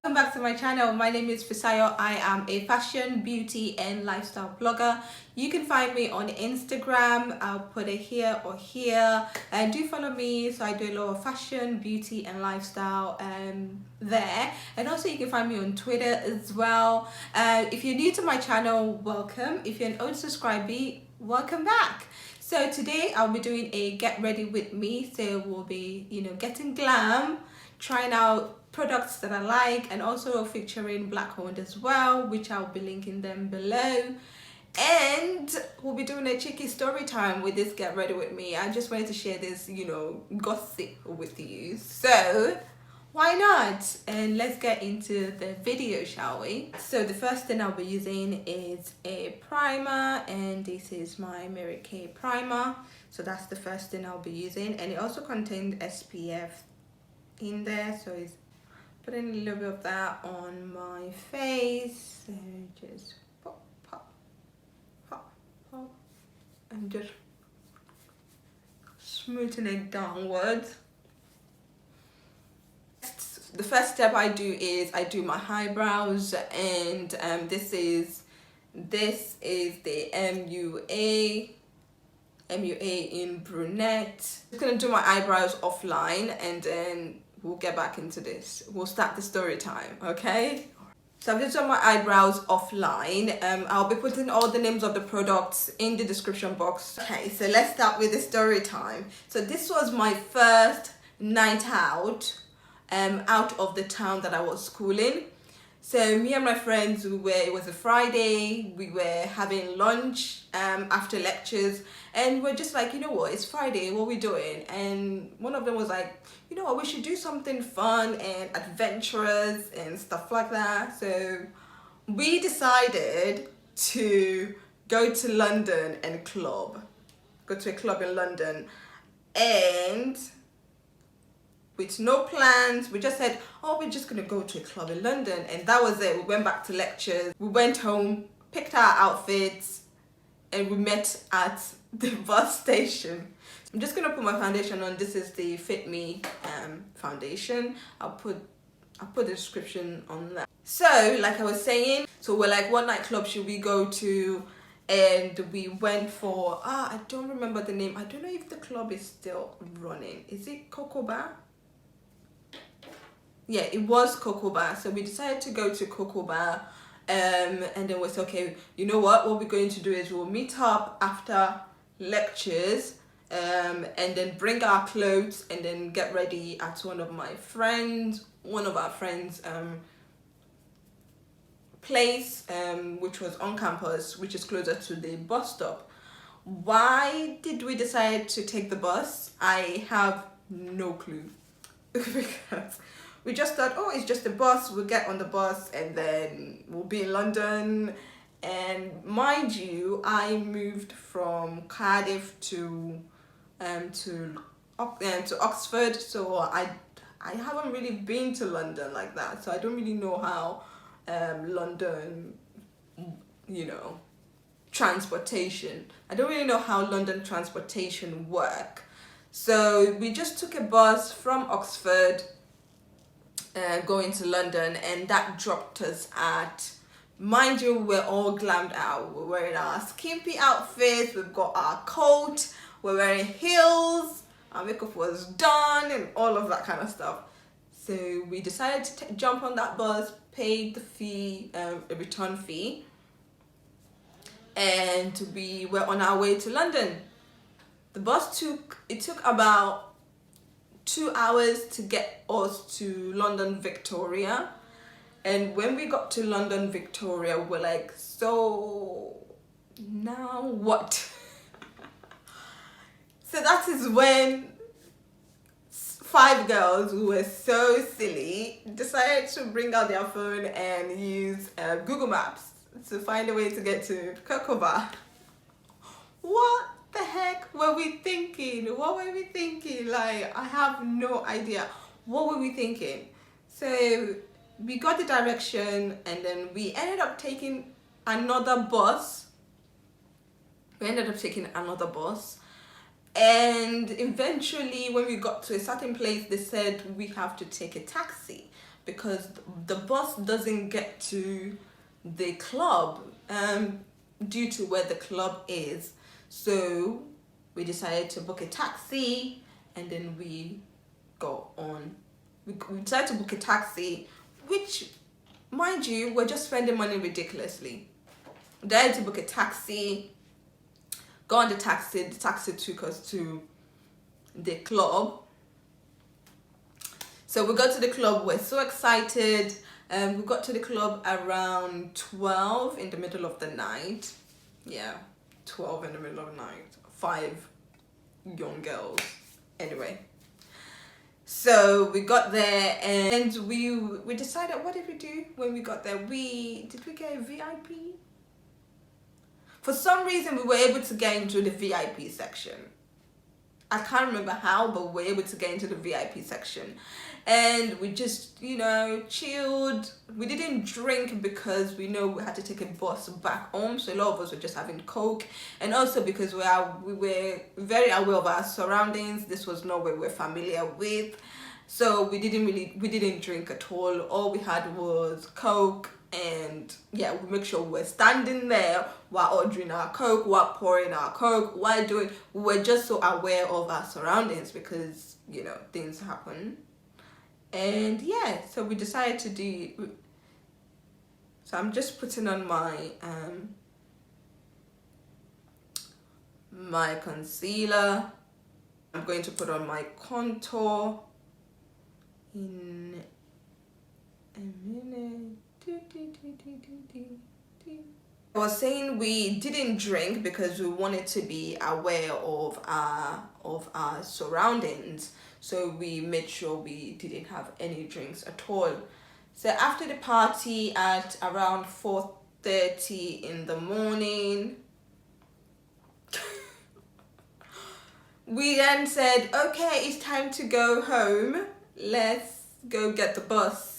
Welcome back to my channel. My name is Fisayo. I am a fashion, beauty and lifestyle blogger. You can find me on Instagram. I'll put it here or here. And do follow me. So I do a lot of fashion, beauty and lifestyle there. And also you can find me on Twitter as well. If you're new to my channel, welcome. If you're an old subscriber, welcome back. So today I'll be doing a get ready with me. So we'll be, getting glam, trying out products that I like, and also featuring black owned as well, which I'll be linking them below. And we'll be doing a cheeky story time with this get ready with me. I just wanted to share this, gossip with you. So why not? And let's get into the video, shall we? So the first thing I'll be using is a primer, and this is my Mary Kay primer. So that's the first thing I'll be using, and it also contains SPF in there, so it's putting a little bit of that on my face. So just pop, pop, pop, pop, and just smoothing it downwards. The first step I do is I do my eyebrows, and this is the MUA in brunette. I'm just gonna do my eyebrows offline, and then we'll get back into this. We'll start the story time, okay? So I've just done my eyebrows offline. I'll be putting all the names of the products in the description box. Okay, so let's start with the story time. So this was my first night out of the town that I was schooling. So me and my friends, it was a Friday, we were having lunch after lectures, and we're just like, you know what, it's Friday, what are we doing? And one of them was like, you know what, we should do something fun and adventurous and stuff like that. So we decided to go to London and go to a club in London, and with no plans, we just said, oh, we're just gonna go to a club in London, and that was it. We went back to lectures, we went home, picked our outfits, and we met at the bus station. I'm just gonna put my foundation on. This is the Fit Me foundation. I'll put the description on that. So like I was saying, so we're like, what nightclub should we go to? And we went for, I don't remember the name. I don't know if the club is still running. Is it Cocoa Bar? Yeah, it was Cocoa Bar. So we decided to go to Cocoa Bar, and then we said, okay, you know what we're going to do is we'll meet up after lectures, and then bring our clothes and then get ready at one of our friends place, which was on campus, which is closer to the bus stop. Why did we decide to take the bus? I have no clue. Because we just thought, oh, it's just a bus, we'll get on the bus and then we'll be in London. And mind you, I moved from Cardiff to Oxford, so I haven't really been to London like that, so I don't really know how London, transportation. I don't really know how London transportation work. So we just took a bus from Oxford going to London, and that dropped us at, mind you, we're all glammed out. We're wearing our skimpy outfits, we've got our coat, we're wearing heels, our makeup was done and all of that kind of stuff. So we decided to jump on that bus, paid the fee, a return fee, and we were on our way to London. The bus took about 2 hours to get us to London Victoria. And when we got to London Victoria, we're like, so now what? So that is when 5 girls who were so silly decided to bring out their phone and use Google Maps to find a way to get to Cocoa Bar. What the heck were we thinking? What were we thinking? Like, I have no idea. What were we thinking? So we got the direction, and then we ended up taking another bus. And eventually when we got to a certain place, they said we have to take a taxi because the bus doesn't get to the club due to where the club is. So we decided to book a taxi, and then we got on. We decided to book a taxi, which, mind you, we're just spending money ridiculously. We decided to book a taxi, got on the taxi took us to the club. So we got to the club, we're so excited. We got to the club around 12 in the middle of the night. Yeah, 12 in the middle of the night. 5 young girls. Anyway. So we got there, and we decided, what did we do when we got there? Did we get a VIP? For some reason, we were able to get into the VIP section. I can't remember how, but we were able to get into the VIP section. And we just, chilled. We didn't drink because we know we had to take a bus back home. So a lot of us were just having Coke. And also because we were very aware of our surroundings. This was not where we were familiar with. So we didn't drink at all. All we had was Coke. And yeah, we make sure we're standing there while ordering our Coke, while pouring our Coke, we were just so aware of our surroundings because, things happen. And yeah, so we decided to do, so I'm just putting on my concealer. I'm going to put on my contour in a minute. I was saying we didn't drink because we wanted to be aware of our surroundings, so we made sure we didn't have any drinks at all. So after the party at around 4:30 in the morning, we then said, okay, it's time to go home. Let's go get the bus.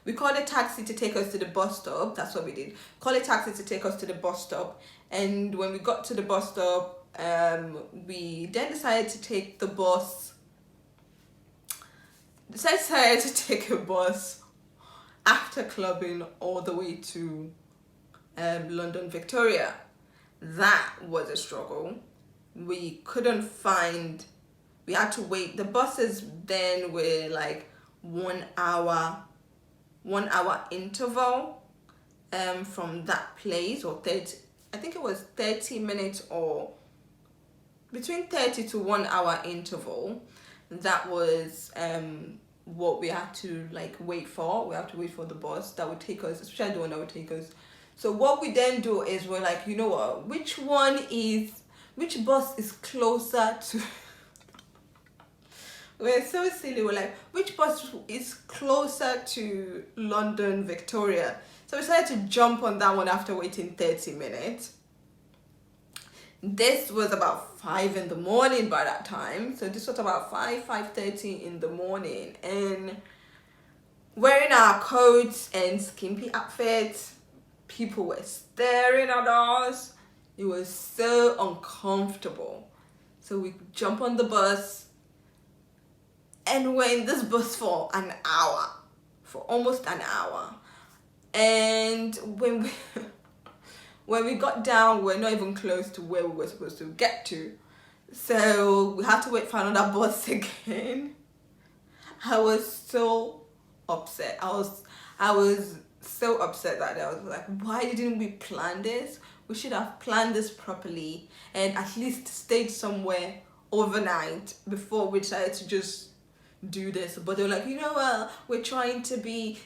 We called a taxi to take us to the bus stop. That's what we did. Call a taxi to take us to the bus stop. And when we got to the bus stop, we then decided to take the bus. Decided to take a bus after clubbing all the way to London Victoria. That was a struggle. We couldn't find. We had to wait. The buses then were like 1 hour interval from that place, or 30, I think it was 30 minutes, or between 30 to 1 hour interval. That was what we had to wait for. We have to wait for the bus that would take us, especially the one that would take us. So what we then do is we're like, you know what, which bus is closer to we're so silly. We're like, which bus is closer to London Victoria? So we decided to jump on that one after waiting 30 minutes. This was about 5 in the morning by that time. So this was about 5:30 in the morning. And wearing our coats and skimpy outfits, people were staring at us. It was so uncomfortable. So we jump on the bus. And we're in this bus for almost an hour. And when we got down, we're not even close to where we were supposed to get to. So we had to wait for another bus again. I was so upset. I was so upset that I was like, why didn't we plan this? We should have planned this properly and at least stayed somewhere overnight before we decided to just do this. But they were like, we're trying to be,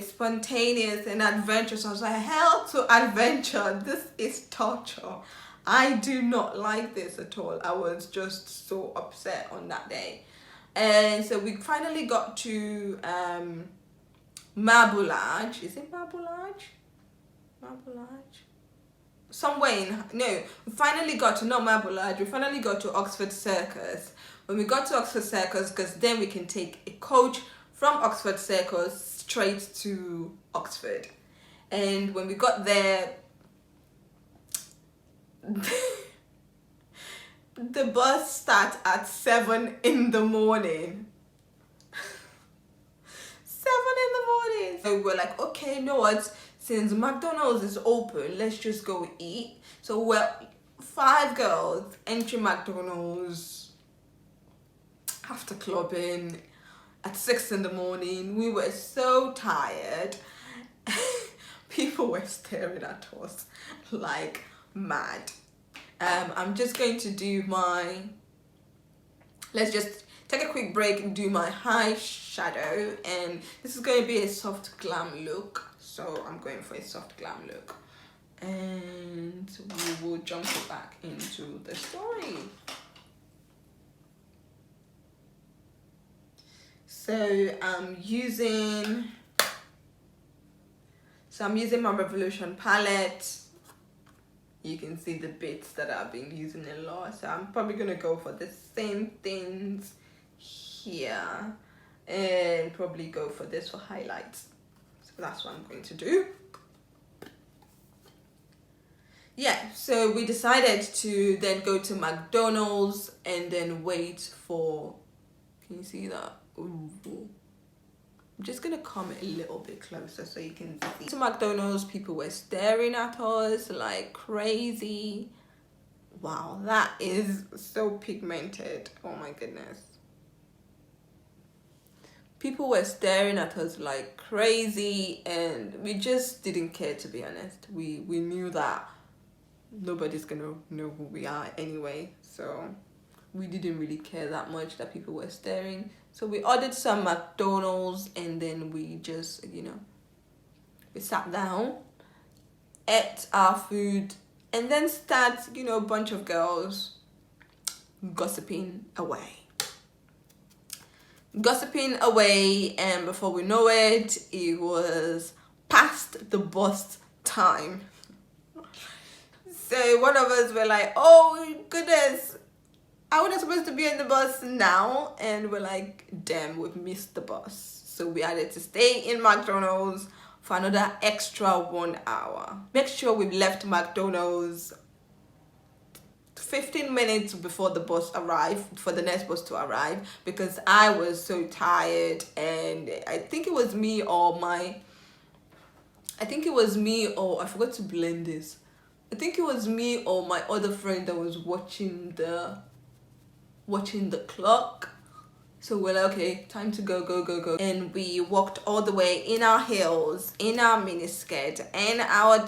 spontaneous and adventurous. I was like, hell to adventure. This is torture. I do not like this at all. I was just so upset on that day. And so we finally got to Marbleage. Is it Marbleage? Somewhere we finally got to, not Marbleage, we finally got to Oxford Circus. When we got to Oxford Circus, because then we can take a coach from Oxford Circus straight to Oxford. And when we got there, the bus starts at 7 in the morning. 7 this. So we're like, okay, you know what? Since McDonald's is open, let's just go eat. So we're 5 girls entering McDonald's after clubbing at 6 in the morning. We were so tired. People were staring at us like mad. I'm just going to do let's just take a quick break and do my high shadow, and this is going to be a soft glam look, so I'm going for a soft glam look, and we will jump back into the story. So I'm using my Revolution palette. You can see the bits that I've been using a lot, so I'm probably gonna go for the same things here and probably go for this for highlights. So that's what I'm going to do. Yeah, so we decided to then go to McDonald's and then wait for, can you see that? Ooh. I'm just gonna come a little bit closer so you can see. To McDonald's, people were staring at us like crazy. Wow, that is so pigmented. Oh my goodness. People were staring at us like crazy, and we just didn't care, to be honest. We knew that nobody's gonna know who we are anyway, so we didn't really care that much that people were staring. So we ordered some McDonald's, and then we just, we sat down, ate our food, and then start, a bunch of girls gossiping away. And before we know it, it was past the bus time. So one of us were like, oh goodness, are we not supposed to be in the bus now? And we're like, damn, we've missed the bus. So we had to stay in McDonald's for another extra 1 hour. Make sure we've left McDonald's 15 minutes before the bus arrived, for the next bus to arrive, because I was so tired, and I think it was me or I forgot to blend this. I think it was me or my other friend that was watching the clock. So we're like, okay, time to go. And we walked all the way in our heels, in our miniskirt, and our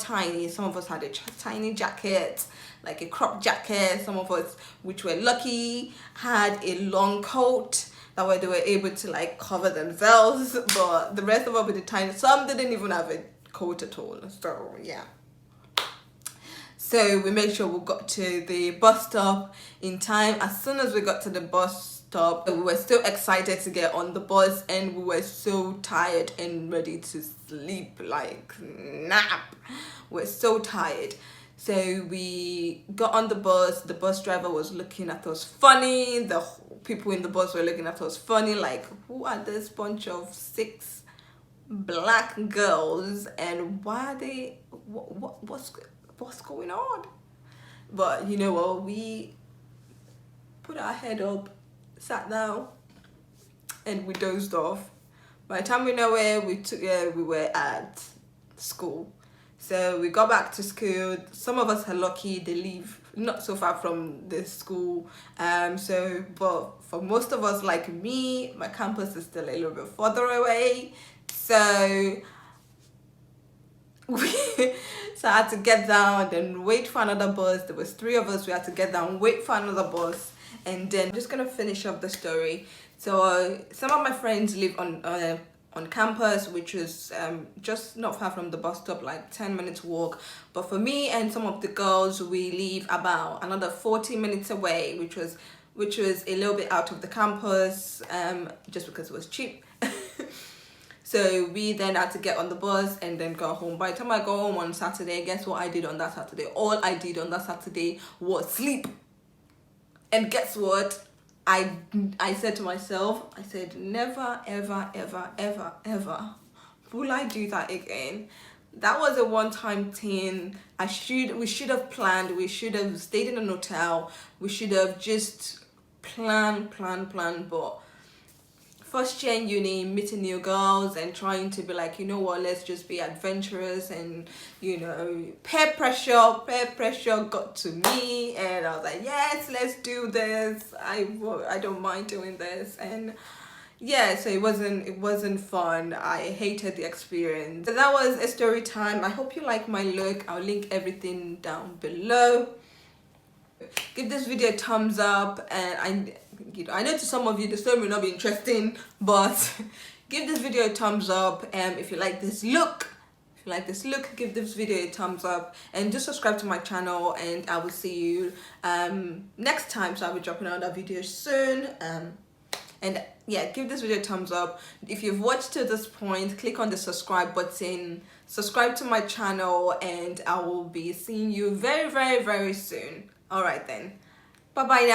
some of us had a tiny jacket, like a crop jacket. Some of us, which were lucky, had a long coat that way they were able to like cover themselves. But the rest of us with the tiny, some didn't even have a coat at all. So yeah. So we made sure we got to the bus stop in time. As soon as we got to the bus stop, we were so excited to get on the bus, and we were so tired and ready to sleep, like nap. We're so tired. So we got on the bus driver was looking at us funny, the people in the bus were looking at us funny, like, who are this bunch of 6 black girls, and why are they, what's going on? But you know what, we put our head up, sat down, and we dozed off. By the time we know where we were at school. So we got back to school. Some of us are lucky, they live not so far from the school. But for most of us, like me, my campus is still a little bit further away. So so I had to get down, then wait for another bus. There was 3 of us. We had to get down, wait for another bus, and then I'm just gonna finish up the story. So some of my friends live on campus, which is just not far from the bus stop, like 10 minutes walk. But for me and some of the girls, we live about another 40 minutes away, which was a little bit out of the campus, just because it was cheap. So we then had to get on the bus and then go home. By the time I go home on Saturday, guess what I did on that Saturday? All I did on that Saturday was sleep. And guess what? I said to myself, I said, never, ever, ever, ever, ever will I do that again. That was a one-time thing. We should have planned. We should have stayed in an hotel. We should have just planned. But first year in uni, meeting new girls and trying to be like, you know what, let's just be adventurous, and you know, peer pressure got to me, and I was like, yes, let's do this. I don't mind doing this. And yeah, so it wasn't fun. I hated the experience. So that was a story time. I hope you like my look. I'll link everything down below. Give this video a thumbs up, and I know to some of you the story may not be interesting, but give this video a thumbs up. If you like this look, give this video a thumbs up, and just subscribe to my channel, and I will see you next time. So I'll be dropping another video soon. And yeah, give this video a thumbs up. If you've watched to this point, click on the subscribe button, subscribe to my channel, and I will be seeing you very, very, very soon. All right then, bye bye now.